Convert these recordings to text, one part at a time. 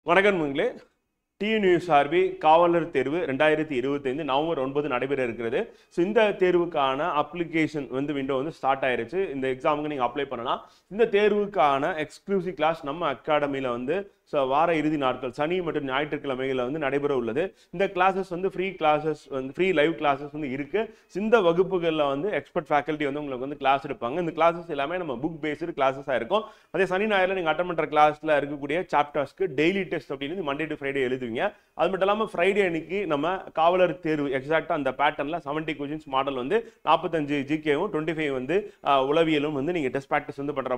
வணக்கம் மங்களே. டிஎன்யூஎஸ்ஆர்பி காவலர் தேர்வு 2025 நவம்பர் 9 நடைபெற இருக்கிறது. ஸோ இந்த தேர்வுக்கான அப்ளிகேஷன் விண்டோ ஸ்டார்ட் ஆயிருச்சு. இந்த எக்ஸாமுக்கு நீங்கள் அப்ளை பண்ணலாம். இந்த தேர்வுக்கான எக்ஸ்க்ளூசிவ் கிளாஸ் நம்ம அகாடமியில் ஸோ வார இறுதி நாட்கள் சனி மற்றும் ஞாயிற்றுக்கிழமைகளில் நடைபெற உள்ளது. இந்த classes free classes free live classes இருக்கு. இந்த வகுப்புகளில் எக்ஸ்பர்ட் ஃபேக்கல்ட்டி உங்களுக்கு கிளாஸ் எடுப்பாங்க. இந்த கிளாஸஸ் எல்லாமே நம்ம புக் பேஸ்டு கிளாஸஸாக இருக்கும். அதே சனி ஞாயிறில் நீங்கள் அட்டன் பண்ணுற கிளாஸில் இருக்கக்கூடிய சாப்டர்ஸ்க்கு டெய்லி டெஸ்ட் அப்படின்னு மண்டே டு ஃப்ரைடே எழுதுவீங்க. அது மட்டும் இல்லாமல் ஃப்ரைடே அன்னைக்கு நம்ம காவலர் தேர்வு எக்ஸாக்டாக அந்த பேட்டர்னில் 70 கொஸ்டின்ஸ் மாடல் 45 ஜிகேவும் 25 உளவியலும் நீங்கள் டெஸ்ட் ப்ராக்டிஸ் பண்ணுற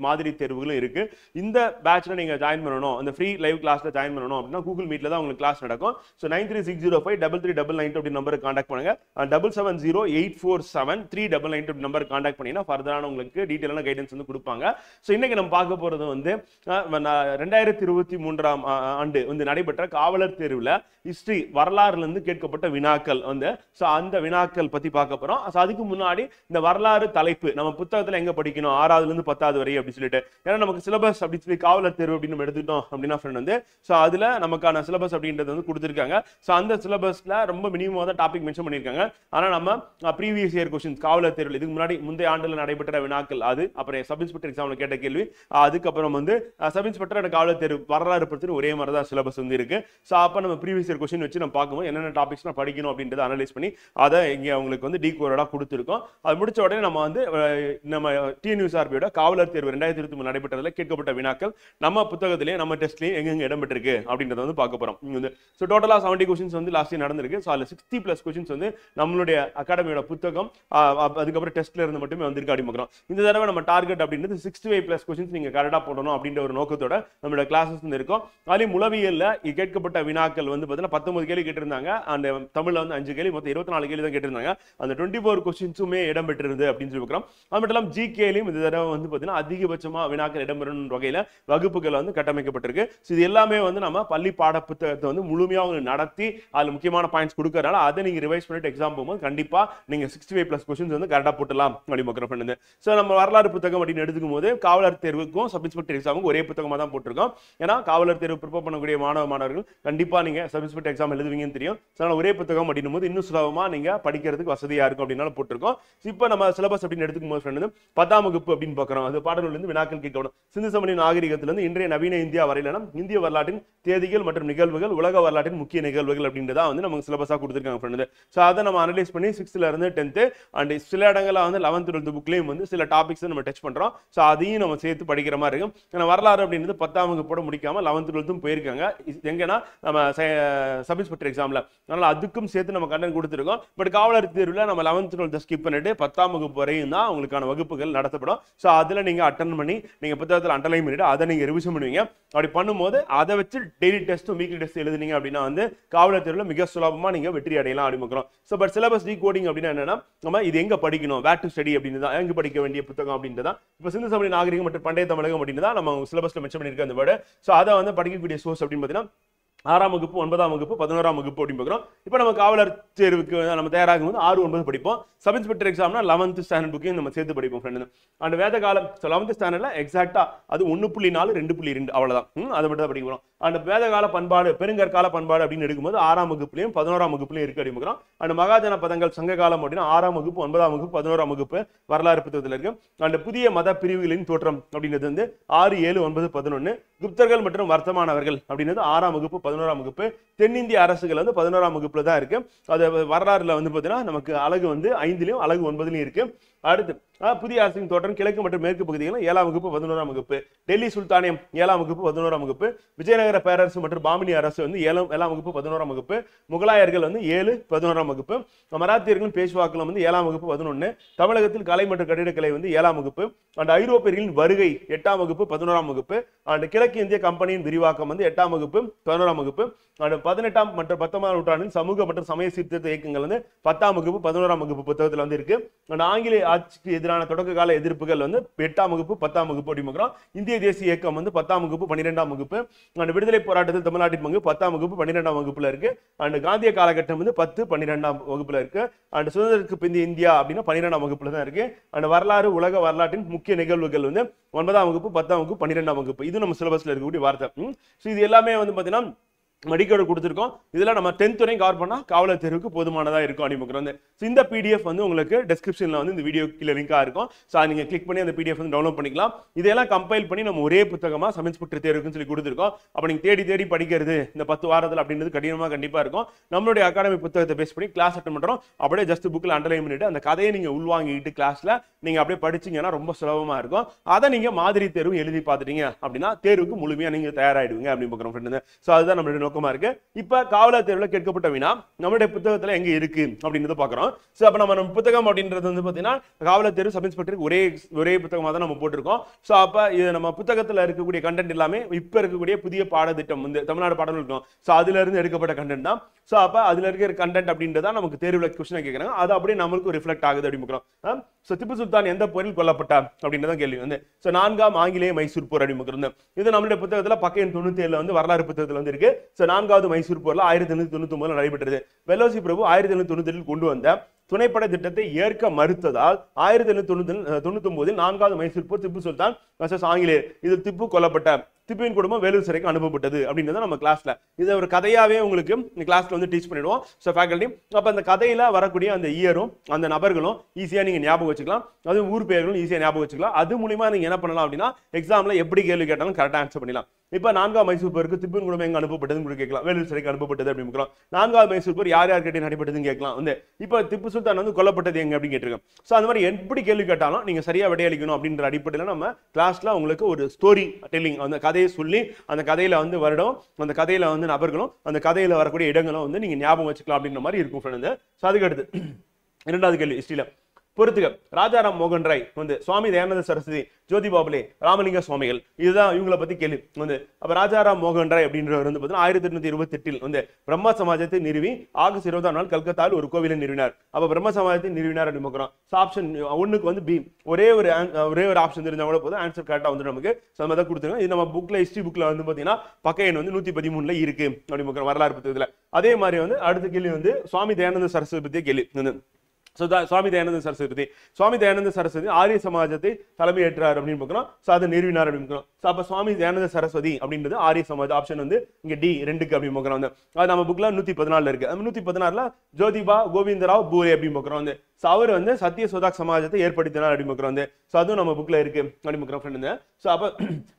மாதிரி தேர்வுகளும் இருக்கு. இந்த பேட்ச்ல நீங்கள் ஜாயின் பண்ணணும், அந்த ஃப்ரீ லைவ் கிளாஸ்ல ஜாயின் பண்ணணும் அப்படின்னா கூகுள் மீட்ல தான் உங்களுக்கு கிளாஸ் நடக்கும். ஸோ 93605339 அப்படி நம்பருக்கு காண்டாக்ட் பண்ணுங்க. 77084739 அப்படி நம்பருக்கு காண்டாக்ட் பண்ணீங்கன்னா ஃபர்தரான உங்களுக்கு டீட்டெயிலான கைடன்ஸ் கொடுப்பாங்க. ஸோ இன்னைக்கு நம்ம பார்க்க போறது 2023ஆம் ஆண்டு நடைபெற்ற காவலர் தேர்வுல ஹிஸ்டரி வரலாறுல இருந்து கேட்கப்பட்ட வினாக்கள் ஸோ அந்த வினாக்கள் பத்தி பார்க்க போறோம். ஸோ அதுக்கு முன்னாடி இந்த வரலாறு தலைப்பு நம்ம புத்தகத்துல எங்க படிக்கணும் 6ஆவதுல இருந்து 10ஆவது வரை அப்படி சொல்லிட்டு, ஏன்னா நமக்கு சிலபஸ் அப்படி சொல்லி காவலர் தேர்வு அப்படின்னு நம்ம எடுத்துக்கிட்டோம் அப்படின்னா ஃப்ரெண்ட் ஸோ அதுல நமக்கான சிலபஸ் அப்படின்றது கொடுத்துருக்காங்க. ஸோ அந்த சிலபஸ்ல ரொம்ப மினிமம் தான் டாபிக் மென்ஷன் பண்ணியிருக்காங்க. ஆனால் நம்ம ப்ரீவியஸ் இயர் கொஸ்டின்ஸ் காவலர் தேர்வில் இதுக்கு முன்னாடி முந்தைய ஆண்டுல நடைபெற்ற வினாக்கள், அது அப்புறம் சப் இன்ஸ்பெக்டர் எக்ஸாம்ல கேட்ட கேள்வி, அதுக்கப்புறம் சப் இன்ஸ்பெக்டர் காவலர் தேர்வு வரலாறு பற்றி ஒரே மாதிரி தான் சிலபஸ் இருக்கு. ஸோ அப்போ நம்ம ப்ரீவியஸ் இயர் கொஸ்டின் வச்சு நம்ம பார்க்கும்போது என்னென்ன டாபிக்ஸ் படிக்கணும் அப்படின்றத அனலைஸ் பண்ணி அதை இங்கே உங்களுக்கு டீகோடா கொடுத்துருக்கோம். அது முடிச்ச உடனே நம்ம நம்ம டிஎன்யூஎஸ்ஆர்பியோட காவலர் தேர்வு 2023 நடைபெற்றதுல கேட்கப்பட்ட வினாக்கள் நம்ம புத்தகத்திலேயே நம்ம டெஸ்ட்லயும் எங்க இடம் பெற்றிருக்கு அப்படின்றத பார்க்க போறோம். ஸோ டோட்டலா 70 கொஸ்டின்ஸ் லாஸ்ட் இயர் நடந்திருக்கு. ஸோ அதில் 60+ கொஸ்டின்ஸ் நம்மளுடைய அகாடமியோட புத்தகம் அதுக்கப்புறம் டெஸ்ட்ல இருந்து மட்டுமே வந்திருக்கு அப்படி பார்க்குறோம். இந்த தடவை நம்ம டார்கெட் அப்படின்றது 65+ கொஸ்டின்ஸ் நீங்க கரெக்டா போடணும் அப்படின்ற ஒரு நோக்கத்தோட நம்மளோட கிளாஸஸ் இருக்கும். அதுலேயும் உளவியல்ல கேட்கப்பட்ட வினாக்கள் பார்த்தீங்கன்னா 19 கேள்வி கேட்டிருந்தாங்க. அந்த தமிழ்ல 5 கேள்வி, மொத்தம் 24 கேள்வி தான் கேட்டிருந்தாங்க. அந்த 24 கொஸ்டின்ஸுமே இடம் பெற்றிருது அப்படின்னு சொல்லி பார்க்குறோம். அது மட்டும் இல்லாமல் ஜிகேலையும் இந்த தடவை பார்த்தீங்கன்னா அதிகபட்சமா வினாக்கள் இடம்பெறும் வகையில வகுப்புகள் கட்டமைக்கப்பட்டிருக்கு. இது எல்லாமே நம்ம பள்ளி பாட புத்தகத்தை முழுமையா நடத்தி அதுல முக்கியமான பாயிண்ட்ஸ் கொடுக்கறனால அதை நீங்க ரிவைஸ் பண்ணிட்டு எக்ஸாம் போகும்போது கண்டிப்பா நீங்க 65+ கொஸ்டின்ஸ் கரெக்டா போட்டலாம் அப்படி பார்க்குறோம். ஸோ நம்ம வரலாறு புத்தகம் அப்படின்னு எடுத்துக்கும் போது காவலர் தேர்வுக்கும் சப் இன்ஸ்பெக்டர் எக்ஸாமுக்கும் ஒரே புத்தகமா தான் போட்டிருக்கோம். ஏன்னா காவலர் தேர்வு ப்ரிப்பேர் பண்ணக்கூடிய மாணவர்கள் கண்டிப்பா நீங்க சப் இன்ஸ்பெக்டர் எக்ஸாம் எழுதுவீங்கன்னு தெரியும். ஒரே புத்தகம் அப்படின்னும் போது இன்னும் சுலபமா நீங்க படிக்கிறதுக்கு வசதியா இருக்கும் அப்படின்னால போட்டிருக்கோம். இப்போ நம்ம சிலபஸ் அப்படின்னு எடுத்துக்கும் போது 10ஆம் வகுப்பு அப்படின்னு பார்க்குறோம். அது பாடநூலிருந்து வினாக்கள் கேட்கணும். சிந்து சமணி நாகரிகத்திலிருந்து இன்றைய நவீன இந்தியா வரையிலான இந்திய வரலாற்றின் தேதிகள் மற்றும் நிகழ்வுகள், உலக வரலாற்றின் முக்கிய நிகழ்வுகள் அப்படின்றதா நமக்கு சிலபஸா கொடுத்துருக்காங்க. ஸோ அதை நம்ம அனலைஸ் பண்ணி 6th இருந்து 10th அண்ட் சில இடங்கள்ல 11th 12th புக்லையும் சில டாபிக்ஸ் நம்ம டச் பண்றோம். ஸோ அதையும் நம்ம சேர்த்து படிக்கிற மாதிரி இருக்கும். ஏன்னா வரலாறு அப்படின்றது 10ஆம் வகுப்போட முடிக்காம 11th 12th போயிருக்காங்க. எங்கன்னா நம்ம சப் இன்ஸ்பெக்டர் எக்ஸாம்ல, அதனால அதுக்கும் சேர்த்து நம்ம கண்டென்ட் கொடுத்துருக்கோம். பட் காவலர் தேர்வில் நம்ம 11th 12th ஸ்கிப் பண்ணிட்டு 10ஆம் வகுப்பு வரையும் தான் உங்களுக்கான வகுப்புகள் நடத்தப்படும். ஸோ அதுல நீங்க அட்டன் பண்ணி நீங்க புத்தகத்தில் அண்டர்லைன் பண்ணிட்டு அதை நீங்க ரிவிஷன் பண்ணுவீங்க. அப்படி பண்ணும்போது அதை வச்சு டெய்லி டெஸ்ட்டும் வீக்லி டெஸ்ட் எழுதுனீங்க அப்படின்னா காவலர் தேர்வில் மிக சுலபமா நீங்க வெற்றி அடையலாம் அப்படிங்கிறோம். ஸோ பட் சிலபஸ் டீகோடிங் அப்படின்னா என்னன்னா, நம்ம இது எங்க படிக்கணும், வேர் டு ஸ்டடி அப்படின்னு தான், எங்க படிக்க வேண்டிய புத்தகம் அப்படின்றதா இப்போ சிந்து சமணி நாகரிகம் மற்றும் பண்டைய தமிழகம் அப்படின்னு தான் நம்ம சிலபஸ்ல மென்ஷன் பண்ணிருக்க அந்த வேர்டு. ஸோ அதை படிக்கக்கூடிய சோர்ஸ் அப்படின்னு பார்த்தீங்கன்னா 6ஆம் வகுப்பு, 9ஆம் வகுப்பு, 11ஆம் வகுப்பு அப்படின்னு பார்க்குறோம். இப்போ நம்ம காவலர் தேர்வுக்கு நம்ம தயாராகும் போது 6, 9 படிப்போம். சப் இன்ஸ்பெக்டர் எக்ஸாம்னா 11th ஸ்டாண்டர்ட் புக்கையும் நம்ம சேர்த்து படிப்போம் ஃப்ரெண்ட். அந்த வேத காலம் 11th ஸ்டாண்டர்ட்ல எக்ஸாக்டா அது 1.4 2.2 அவ்வளவுதான். அதை மட்டும் தான் படிக்கிறோம். அந்த வேத கால பண்பாடு, பெருங்கற்கால பண்பாடு அப்படின்னு எடுக்கும்போது 6ஆம் வகுப்புலையும் 11ஆம் வகுப்புலையும் இருக்கு அப்படின்னு பார்க்குறோம். அந்த மகாஜன பதங்கள் சங்க காலம் அப்படின்னா 6ஆம் வகுப்பு, 9ஆம் வகுப்பு, 11ஆம் வகுப்பு வரலாறு புத்தகத்தில் இருக்கு. அந்த புதிய மத பிரிவுகளின் தோற்றம் அப்படின்றது 6, 7, 9, 11. குப்தர்கள் மற்றும் வர்த்தமானவர்கள் அப்படின்றது 6ஆம் வகுப்பு, 11ஆம் வகுப்பு. தென்னிந்திய அரசுகள் 11ஆம் வகுப்புல தான் இருக்கு. அது வரலாறுல பார்த்தீங்கன்னா நமக்கு அழகு 5லயும் அழகு 9லயும் இருக்கு. அடுத்து புதிய அரசின் தோற்றம் கிழக்கு மற்றும் மேற்கு பகுதிகள் 7ஆம் வகுப்பு, 11ஆம் வகுப்பு. டெல்லி சுல்தானியம் 7ஆம் வகுப்பு, 11ஆம் வகுப்பு. விஜயநகர பேரரசு மற்றும் பாமினி அரசு 7ஆம் வகுப்பு, 11ஆம் வகுப்பு. முகலாயர்கள் 7, 11ஆம் வகுப்பு. மராத்தியர்கள் பேஷ்வாக்கள் 7ஆம் வகுப்பு, 11. தமிழகத்தில் கலை மற்றும் கட்டிடக்கலை 7ஆம் வகுப்பு. அண்ட் ஐரோப்பியர்களின் வருகை 8ஆம் வகுப்பு, 11ஆம் வகுப்பு. அண்ட் கிழக்கு இந்திய கம்பெனியின் விரிவாக்கம் 8ஆம் வகுப்பு, 11ஆம் வகுப்பு. அண்ட் 18ஆம் மற்றும் 19ஆம் நூற்றாண்டின் சமூக மற்றும் சமய சீர்திருத்த இயக்கங்கள் 10ஆம் வகுப்பு, 11ஆம் வகுப்பு புத்தகத்தில் இருக்கு. அண்ட் ஆங்கிலேய ஆட்சிக்கு எதிரான தொடக்க கால எதிர்ப்புகள் வந்து 8ஆம் வகுப்பு 10ஆம் வகுப்பு அப்படி பார்க்கிறோம். இந்திய தேசிய இயக்கம் வந்து 10ஆம் வகுப்பு 12ஆம் வகுப்பு. அண்ட் விடுதலை போராட்டத்தில் தமிழ்நாட்டின் பங்கு 10ஆம் வகுப்பு 12ஆம் வகுப்புல இருக்கு. அண்ட் காந்திய காலகட்டம் வந்து 10 12ஆம் வகுப்புல இருக்கு. அண்ட் சுதந்திரத்துக்கு பிந்தைய இந்தியா அப்படின்னா 12ஆம் வகுப்புல தான் இருக்கு. அண்ட் வரலாறு உலக வரலாற்றின் முக்கிய நிகழ்வுகள் வந்து 9ஆம் வகுப்பு 10ஆம் வகுப்பு 12ஆம் வகுப்பு. இது நம்ம சிலபஸ்ல இருக்கக்கூடிய வார்த்தை. ஸோ இது எல்லாமே வந்து பாத்தீங்கன்னா மடிக்கோடு கொடுத்துருக்கோம். இதுல நம்ம 10th வரையும் கவர் பண்ணா காவலர் தேர்வுக்கு போதுமானதா இருக்கும் அப்படின்னு இந்த PDF வந்து உங்களுக்கு டிஸ்கிரிப்ஷன்ல வந்து இந்த வீடியோ கீழே லிங்கா இருக்கும். ஸோ நீங்க கிளிக் பண்ணி அந்த PDF வந்து டவுன்லோட் பண்ணிக்கலாம். இதெல்லாம் கம்பைல் பண்ணி நம்ம ஒரே புத்தகமா சமன்ஸ் புற்று தேர்வுக்குன்னு சொல்லி கொடுத்துருக்கோம். அப்ப நீங்க தேடி தேடி படிக்கிறது இந்த 10 வாரத்தில் அப்படின்றது கடினமா கண்டிப்பா இருக்கும். நம்மளுடைய அகாடமி புத்தகத்தை பேஸ் பண்ணி கிளாஸ் அட்டன் பண்றோம். அப்படியே ஜஸ்ட் புக்ல அண்டர்லைன் பண்ணிட்டு அந்த கதையை நீங்க உள்வாங்கிட்டு கிளாஸ்ல நீங்க அப்படியே படிச்சீங்கன்னா ரொம்ப சுலபமா இருக்கும். அதை நீங்க மாதிரி தேர்வு எழுதி பார்த்துட்டீங்க அப்படின்னா தேர்வுக்கு முழுமையா நீங்க தயாராயிடுவீங்க அப்படின்னு பார்க்குறோம். ஸோ அதுதான் நம்மளுடைய நோக்கமா இருக்கு. இப்ப காவலர் தேர்வுல கேட்கப்பட்ட வினா நம்மளுடைய புத்தகத்துல எங்க இருக்கு அப்படின்றத பாக்குறோம். சோ அப்ப நம்ம புத்தகம் அப்படின்றது வந்து பாத்தீங்கன்னா காவலர் தேர்வு சப் இன்ஸ்பெக்டர் ஒரே புத்தகமா தான் நம்ம போட்டிருக்கோம். சோ அப்ப இது நம்ம புத்தகத்துல இருக்கக்கூடிய கண்டென்ட் எல்லாமே இப்ப இருக்கக்கூடிய புதிய பாடத்திட்டம் வந்து தமிழ்நாடு பாடம் இருக்கும். சோ அதுல இருந்து எடுக்கப்பட்ட கண்டென்ட் தான். சோ அப்ப அதுல இருக்கிற கண்டென்ட் அப்படின்றத நமக்கு தேர்வுல கொஸ்டின் கேட்கறாங்க. அது அப்படியே நமக்கு ரிஃப்ளெக்ட் ஆகுது அப்படின்னு. சோ திப்பு சுல்தான் எந்த போரில் கொல்லப்பட்டார் அப்படின்றதான் கேள்வி வந்து. சோ 4ஆம் ஆங்கிலேய மைசூர் போர் அப்படின்னு இது நம்மளுடைய புத்தகத்துல பக்கம் 97 வந்து வரலாறு புத்தகத்துல வந்து இருக்கு. சோ 4வது மைசூர் போர்ல 1899 நடைபெற்றது. வெல்லோசி பிரபு 1898 கொண்டு வந்த துணைப்பட திட்டத்தை ஏற்க மறுத்ததால் 1899 4வது மைசூர் போர் திப்பு சுல்தான் ஆங்கிலேயர் இது திப்பு கொல்லப்பட்ட திப்புவின் குடும்பம் வேலூர் சிறைக்கு அனுப்பப்பட்டது அப்படின்றத நம்ம கிளாஸ்ல இது ஒரு கதையாவே உங்களுக்கு இந்த கிளாஸ்ல வந்து டீச் பண்ணிடுவோம். ஸோ ஃபேக்கல்டி அப்ப அந்த கதையில வரக்கூடிய அந்த இயரும் அந்த நபர்களும் ஈஸியா நீங்க ஞாபகம் வச்சுக்கலாம். அது ஊர் பெயர்களும் ஈஸியா ஞாபகம் வச்சுக்கலாம். அது மூலியமா நீங்க என்ன பண்ணலாம் அப்படின்னா எக்ஸாம்ல எப்படி கேள்வி கேட்டாலும் கரெக்டா ஆன்சர் பண்ணிடலாம். இப்ப 4ஆம் மைசூர் போருக்கு திப்புவின் குடும்பம் எங்க அனுப்பப்பட்டதுன்னு கேட்கலாம். வேலூர் சிறைக்கு அனுப்பப்பட்டது அப்படின்னு 4ஆவது மைசூர் போர் யார் யார் கிட்ட நடைபெற்றதுன்னு கேட்கலாம். வந்து இப்ப திப்பு சுல்தான் வந்து கொல்லப்பட்டது எங்க அப்படின்னு கேட்டிருக்கோம். ஸோ அந்த மாதிரி எப்படி கேள்வி கேட்டாலும் நீங்க சரியா விடையளிக்கணும் அப்படின்ற அடிப்படையில் நம்ம கிளாஸ்ல உங்களுக்கு ஒரு ஸ்டோரி டெல்லிங் அந்த கதையை சொல்லி அந்த கதையில வந்து வருடம் அந்த கதையில வந்து நபர்களும் அந்த கதையில வரக்கூடிய இடங்களும் வந்து நீங்க ஞாபகம் வச்சுக்கலாம் அப்படின்ற மாதிரி இருக்கும் ஃப்ரெண்ட். ஸோ அதுக்கு அடுத்து 2வது கேள்வி ஹிஸ்டரியில பொறுத்துக்க ராஜாராம் மோகன் ராய் வந்து சுவாமி தயானந்த சரஸ்வதி ஜோதி பாபுலே ராமலிங்க சுவாமிகள் இதுதான் இவங்களை பத்தி கேள்வி வந்து. அப்ப ராஜாராம் மோகன் ராய் அப்படின்றவர் வந்து 1828 வந்து பிரம்ம சமாஜத்தை நிறுவி ஆகஸ்ட் 20ஆம் நாள் கல்கத்தாவில் ஒரு கோவிலை நிறுவினார். அப்ப பிரம்ம சமாஜத்தை நிறுவினார் அப்படின்னு பார்க்கிறோம். ஆப்ஷன் 1க்கு வந்து பி ஒரே ஒரு ஆப்ஷன் தெரிஞ்சா கூட போதும் ஆன்சர் கரெக்டா வந்து நமக்கு சம்மதம் கொடுத்துருங்க. இது நம்ம புக்ல ஹிஸ்டரி புக்ல வந்து பாத்தீங்கன்னா பக்க எண் வந்து 113 இருக்கு அப்படின்னு பார்க்கிறோம் வரலாறு புத்தகத்துல. அதே மாதிரி வந்து அடுத்த கேள்வி வந்து சுவாமி தயானந்த சரஸ்வதி பத்திய கேள்வி வந்து. சுவாமி தயானந்த சரஸ்வதி ஆரிய சமாஜத்தை தலைமையேற்றார் அப்படின்னு பார்க்கிறோம். அதை நிறுவினார் அப்படின்னு. அப்ப சுவாமி தயானந்த சரஸ்வதி அப்படின்றது ஆரிய சமாஜ் ஆப்ஷன் வந்து இங்க டி 2க்கு அப்படின்னு பார்க்கிறோம். அது நம்ம புக்ல 114 இருக்கு. 114ல ஜோதிபா கோவிந்தராவ் பூரே அப்படின்னு பார்க்கிறோம். வந்து அவர் வந்து சத்திய சோதாக் சமாஜத்தை ஏற்படுத்தினார் அப்படின்னு பார்க்கிறோம். அதுவும் நம்ம புக்ல இருக்கு அப்படின்னு பார்க்கிறோம். சோ அப்ப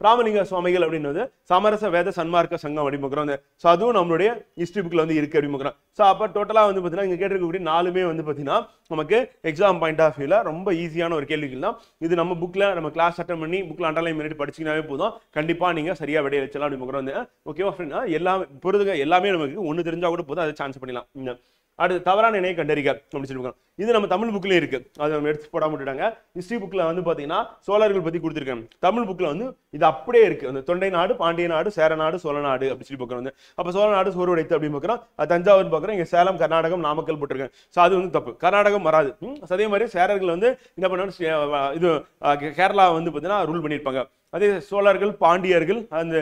ராமலிங்க சுவாமிகள் அப்படின்றது சமரச வேத சன்மார்க்க சங்கம் அப்படின்னு பார்க்கிறோம். சோ அதுவும் நம்மளுடைய ஹிஸ்டரி புக்ல வந்து இருக்கு அப்படின்னு பார்க்கிறோம். சோ அப்ப டோட்டலா வந்து பாத்தீங்கன்னா இங்க கேட்டிருக்கக்கூடிய 4மே வந்து பாத்தீங்கன்னா நமக்கு எக்ஸாம் பாயிண்ட் ஆஃப் வியூல ரொம்ப ஈஸியான ஒரு கேள்விகள் தான். இது நம்ம புக்ல நம்ம கிளாஸ் அட்டன் பண்ணி புக்ல அண்டர்லைன் பண்ணிட்டு படிச்சீங்கன்னாவே போதும். கண்டிப்பா நீங்க சரியா விடைய வச்சலாம் அப்படின்னு பார்க்கிறோம். ஓகேவா ஃப்ரெண்ட்? எல்லாமே நமக்கு ஒண்ணு தெரிஞ்சா கூட போதும், அதை சான்ஸ் பண்ணிடலாம். அடுத்து தவறான இணையை கண்டறிக அப்படின்னு சொல்லிருக்காங்க. இது நம்ம தமிழ் புக்லயே இருக்கு, அதை நம்ம எடுத்து போடாம விட்டுட்டாங்க. ஹிஸ்டரி புக்ல வந்து பாத்தீங்கன்னா சோழர்கள் பத்தி கொடுத்துருக்காங்க. தமிழ் புக்ல வந்து இது அப்படியே இருக்கு. அந்த தொண்டை நாடு, பாண்டிய நாடு, சேர நாடு, சோழ நாடு அப்படின்னு சொல்லி பார்க்கறோம். அப்ப சோழ நாடு சோறுடைத்து அப்படின்னு பார்க்கறோம். தஞ்சாவூர் பார்க்கறோம். இங்க சேலம், கர்நாடகம், நாமக்கல் போட்டிருக்காங்க. சோ அது வந்து தப்பு, கர்நாடகம் வராது. அதே மாதிரி சேரர்கள் வந்து என்ன பண்ணாலும் இது கேரளா வந்து பாத்தீங்கன்னா ரூல் பண்ணியிருப்பாங்க. அதே சோழர்கள், பாண்டியர்கள், அந்த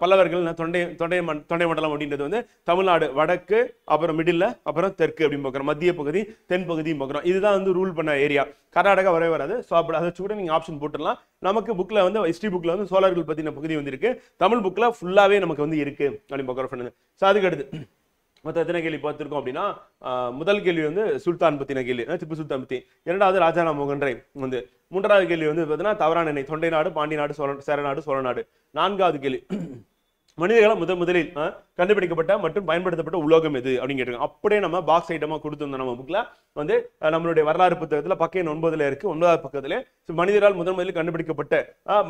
பல்லவர்கள், தொண்டை மண்டலம் அப்படின்றது வந்து தமிழ்நாடு வடக்கு, அப்புறம் மிடில், அப்புறம் தெற்கு அப்படின்னு பார்க்குறோம். மத்திய பகுதி, தென் பகுதியும் பார்க்குறோம். இதுதான் வந்து ரூல் பண்ண ஏரியா. கர்நாடகா வரவே வராது. ஸோ அப்படி அதை கூட நீங்க ஆப்ஷன் போட்டுடலாம். நமக்கு புக்ல வந்து ஹிஸ்டரி புக்ல வந்து சோழர்கள் பத்தின பகுதி வந்து இருக்கு. தமிழ் புக்ல ஃபுல்லாவே நமக்கு வந்து இருக்கு அப்படின்னு பார்க்குறோம். ஸோ அதுக்கு அடுத்து மொத்தம் எத்தனை கேள்வி பார்த்துருக்கோம் அப்படின்னா, முதல் கேள்வி வந்து சுல்தான் பத்தின கேள்வி, திப்பு சுல்தான் பத்தி. 2வது ராஜாராம் மோகன் ராய் வந்து. 3வது கேள்வி வந்து பார்த்தீங்கன்னா தவறான இணை, தொண்டை நாடு, பாண்டி நாடு, சேர நாடு, சோழ நாடு. 4வது கேள்வி மனிதர்களால் முதலில் கண்டுபிடிக்கப்பட்ட மற்றும் பயன்படுத்தப்பட்ட உலோகம் எது அப்படின்னு கேட்டிருக்காங்க. அப்படியே நம்ம பாக்ஸ் ஐட்டமா கொடுத்துருந்தோம் நம்ம புக்ல வந்து. நம்மளுடைய வரலாறு புத்தகத்துல பக்கம் 9 இருக்கு. 9வது பக்கத்துல மனிதரால் முதலில் கண்டுபிடிக்கப்பட்ட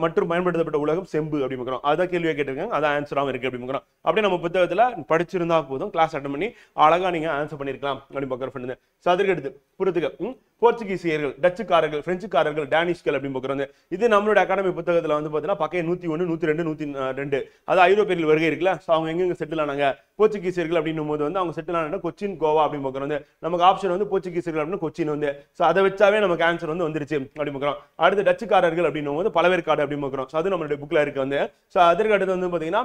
மற்றும் பயன்படுத்தப்பட்ட உலகம் செம்பு அப்படின்னு பார்க்கிறோம். அதான் கேள்வியா கேட்டிருக்காங்க, அதான் ஆன்சராகவும் இருக்கு அப்படின்னு பார்க்கிறோம். அப்படியே நம்ம புத்தகத்துல படிச்சிருந்தா போதும், கிளாஸ் அட்டன் பண்ணி அழகா நீங்க ஆன்சர் பண்ணிருக்கலாம் அப்படின்னு பார்க்குறோம். ஸோ அதற்கு எடுத்து புரித்துக்க போர்ச்சுகீசியர்கள், டச்சுக்காரர்கள், பிரெஞ்சுக்காரர்கள், டேனிஷ்கள் அப்படின்னு பார்க்குறோம். இது நம்மளுடைய அகாடமி புத்தகத்துல வந்து பாத்தீங்கன்னா பக்கம் 101, 102, 102 அது ஐரோப்பியர்கள் வருகை இருக்குல்ல. ஸோ அவங்க எங்க செட்டில் ஆனாங்க, போர்ச்சுகீசியர்கள் அப்படின்னும் போது வந்து அவங்க செட்டில் ஆன கொச்சின் கோவா அப்படின்னு பார்க்குறோம். வந்து நமக்கு ஆப்ஷன் வந்து போர்ச்சுகீசியர்கள் அப்படின்னு கொச்சின் வந்து ஸோ அதை வச்சாவே நமக்கு ஆன்சர் வந்து வந்துருச்சு அப்படின்னு பார்க்குறோம். அடுத்து டச்சுக்காரர்கள் அப்படின்னும் போது பழவேற்காடு அப்படின்னு பார்க்குறோம். ஸோ அது நம்மளுடைய புக்ல இருக்கு வந்து. ஸோ அதற்கு அடுத்து வந்து பார்த்தீங்கன்னா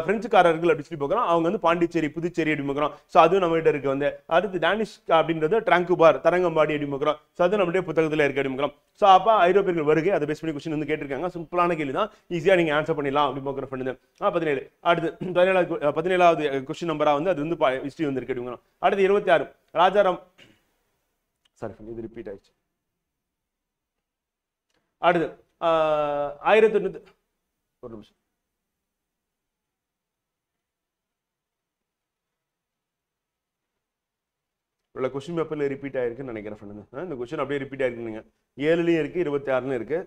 பிரெஞ்சுக்காரர்கள் அப்படின்னு சொல்லி பார்க்குறோம். அவங்க வந்து பாண்டிச்சேரி புதுச்சேரி அப்படின்னு பார்க்குறோம். ஸோ அதுவும் நம்ம கிட்ட இருக்கு வந்து. அடுத்து டானிஷ் அப்படின்றது ட்ராங்குபார் தரங்கம்பாடி அப்படின்னு பார்க்குறோம். ஸோ அது நம்மளுடைய புத்தகத்தில் இருக்கு அப்படின்னு பார்க்குறோம். ஸோ அப்போ ஐரோப்பியர்கள் வருகை அதை பேஸ் பண்ணி கொஸ்டின் வந்து கேட்டிருக்காங்க. சிம்பிளான கேள்வி தான், ஈஸியாக நீங்கள் ஆன்சர் பண்ணிடலாம் அப்படின்னு பார்க்குற ஃப்ரெண்டு. 17 அடுத்து 17வது கொஸ்டின் நம்பரா வந்து அது வந்து ஹிஸ்டரி வந்து இருக்கு அப்படின்னு. அடுத்து 26 ராஜாராம் சாரி இது ரிப்பீட் ஆயிடுச்சு. அடுத்து 1800 ஒரு நிமிஷம் கொஸ்டின் பேப்பர்ல ரிப்பீட் ஆயிருக்குன்னு நினைக்கிறேன் ஃப்ரெண்டு. இந்த கொஸ்டின் அப்படியே ரிப்பீட் ஆயிருக்குங்க. 7லயும் இருக்கு 26லும் இருக்கு.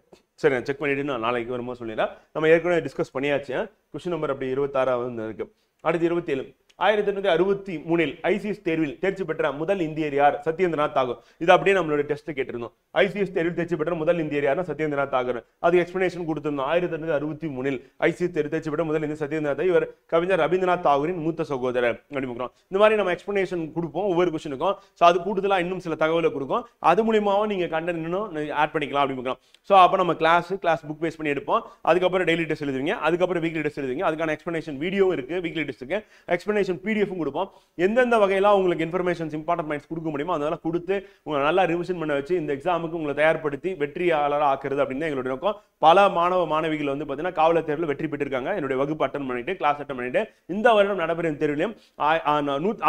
சரி நான் செக் பண்ணிட்டு நான் நாளைக்கு வரும்போது சொல்லிடுறேன். நம்ம ஏற்கனவே டிஸ்கஸ் பண்ணியாச்சு. கொஸ்டின் நம்பர் அப்படி 26 இருக்கு. அடுத்து 27 1863 ஐசிஎஸ் தேர்வில் தேர்ச்சி பெற்ற முதல் இந்தியர் யார்? சத்யேந்திரநாத் தாகூர். இது அப்படியே நம்மளோட டெஸ்ட் கேட்டிருந்தோம். ஐசிஎஸ் தேர்வில் தேர்ச்சி பெற்ற முதல் இந்தியர் யாருன்னா சத்யேந்திரநாத் தாகூர். அது எக்ஸ்பிளனேஷன் கொடுத்திருந்தோம். 1863 ஐசிஎஸ் தேர்வில் தேர்ச்சி பெற்ற முதல் இந்தியர் சத்யேந்திரநாத். இவர் கவிஞர் ரவீந்திரநாத் தாகூரின் மூத்த சகோதரர் அப்படின்னு. இந்த மாதிரி நம்ம எக்ஸ்பிளனேஷன் கொடுப்போம் ஒவ்வொரு கொஸ்டினுக்கும். ஸோ அது கூடுதலா இன்னும் சில தகவலை கொடுக்கும். அது மூலியமாவும் நீங்க கண்டென்ட் இன்னும் ஆட் பண்ணிக்கலாம் அப்படின்னு. ஸோ அப்போ நம்ம கிளாஸ் புக் பேஸ் பண்ணி எடுப்போம். அதுக்கப்புறம் டெய்லி டெஸ்ட் எழுதுவீங்க, அதுக்கப்புறம் வீக்லி டெஸ்ட் எழுதுவீங்க. அதுக்கான எக்ஸ்பிளனேஷன் வீடியோ இருக்கு, வீக்லி டெஸ்ட்டுக்கு எக்ஸ்பிளனேஷன் பிடிஎஃப் கொடுப்போம். எந்தெந்த வகையெல்லாம் உங்களுக்கு இன்ஃபர்மேஷன்ஸ் இம்பார்ட்டன்ட் பாயிண்ட்ஸ் கொடுக்க முடியுமோ அதெல்லாம் கொடுத்து உங்களை நல்லா ரிவிஷன் பண்ண வச்சு இந்த எக்ஸாமுக்கு உங்களை தயார்படுத்தி வெற்றியாளராக ஆக்குறது அப்படின்னு எங்களுடைய நோக்கம். பல மாணவ மாணவிகள் வந்து பார்த்தீங்கன்னா காவலர் தேர்வில் வெற்றி பெற்றிருக்காங்க. என்னுடைய வகுப்பு அட்டன் பண்ணிட்டு கிளாஸ் அட்டன் பண்ணிட்டு இந்த வருடம் நடைபெறும் தேர்விலையும்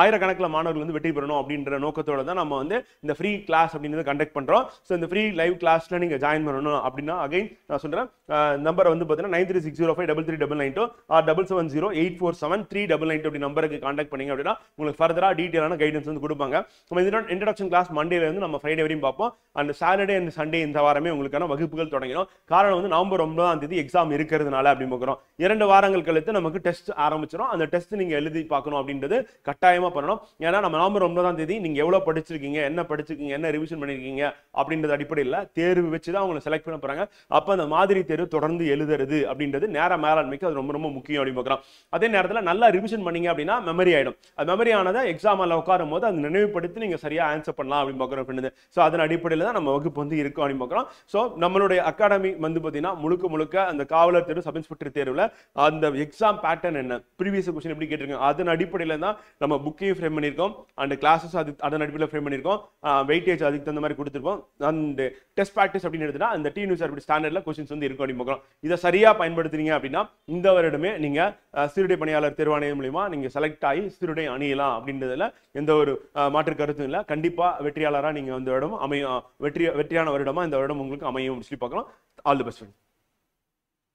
ஆயிரக்கணக்கில் மாணவர்கள் வந்து வெற்றி பெறணும் அப்படின்ற நோக்கத்தோட தான் நம்ம வந்து இந்த ஃப்ரீ கிளாஸ் அப்படின்றத கண்டக்ட் பண்றோம். ஸோ இந்த ஃப்ரீ லைவ் கிளாஸ்ல நீங்க ஜாயின் பண்ணணும் அப்படின்னா அகைன் நான் சொல்றேன், நம்பர் வந்து பார்த்தீங்கன்னா 9360533992 ஆர் 7708473992 அப்படி நம்பருக்கு கான்டாக்ட் பண்ணீங்க அப்படின்னா உங்களுக்கு ஃபர்தரா டீடைலான கைடன்ஸ் வந்து கொடுப்பாங்க. நம்ம இன்ட்ரோடக்ஷன் கிளாஸ் மண்டேல இருந்து நம்ம ஃப்ரைடே வரையும் பார்ப்போம். அண்ட் சாட்டர்டே அண்ட் சண்டே இந்த வாரமே உங்களுக்கான வகுப்புகள் தொடங்கிடும். காரணம் வந்து நவம்பர் 9ஆம் தேதி எக்ஸாம் இருக்கிறதுனால அப்படி பார்க்குறோம். 2 வாரங்கள் கழித்து நமக்கு டெஸ்ட் ஆரம்பிச்சிடும். அந்த டெஸ்ட் நீங்க எழுதி பார்க்கணும் அப்படின்றது கட்டாயமா பண்ணணும். ஏன்னா நம்ம நவம்பர் 9ஆம் தேதி நீங்க எவ்வளவு படிச்சிருக்கீங்க, என்ன படிச்சிருக்கீங்க, என்ன ரிவிஷன் பண்ணிருக்கீங்க அப்படின்றது அடிப்படையில் தேர்வு வச்சு தான் உங்களை செலக்ட் பண்ண போறாங்க. அப்ப அந்த மாதிரி தேர்வு தொடர்ந்து எழுதுறது அப்படின்றது நேர மேலாண்மைக்கு அது ரொம்ப ரொம்ப முக்கியம் அப்படின்னு பார்க்குறோம். அதே நேரத்தில் நல்லா ரிவிஷன் பண்ணீங்க அப்படின்னா மெமரி ஆயிடும். அது மெமரி ஆனதை எக்ஸாமில் உட்காரும் போது அது நினைவுபடுத்தி நீங்க சரியா ஆன்சர் பண்ணலாம் அப்படின்னு பார்க்குறோம். ஸோ அதன் அடிப்படையில் தான் நம்ம வகுப்பு வந்து இருக்கும் அப்படின்னு பார்க்குறோம். ஸோ நம்மளுடைய அகாடமி வந்து பார்த்தீங்கன்னா முழுக்க அந்த காவலர் தேர்வு சப் இன்ஸ்பெக்டர் தேர்வில் அந்த எக்ஸாம் பேட்டர்ன் என்ன, ப்ரீவியஸ் கொஸ்டின் எப்படி கேட்டிருக்கோம் அதன் அடிப்படையில் தான் நம்ம புக்கையும் ஃப்ரேம் பண்ணியிருக்கோம். அண்ட் கிளாஸஸ் அதன் அடிப்படையில் ஃப்ரேம் பண்ணியிருக்கோம். வெயிட்டேஜ் அதுக்கு தகுந்த மாதிரி கொடுத்துருக்கோம். அண்ட் டெஸ்ட் ப்ராக்டிஸ் அப்படின்னு எடுத்துனா அந்த TNSRB ஸ்டாண்டர்ட்ல கொஸ்டின்ஸ் வந்து இருக்கும் அப்படின்னு பார்க்குறோம். இதை சரியா பயன்படுத்துறீங்க அப்படின்னா இந்த வருடமே நீங்க சீருடை பணியாளர் தேர்வாணையம் மூலமா நீங்க செலக்ட் ஆகி சீருடை அணியலாம் அப்படின்றதுல எந்த ஒரு மாற்று கருத்தும் இல்லை. கண்டிப்பா வெற்றியாளராக நீங்க இந்த வருடம் அமையும், வெற்றியான வருடமா இந்த வருடம் உங்களுக்கு அமையும் சொல்லி பார்க்கலாம். All the best.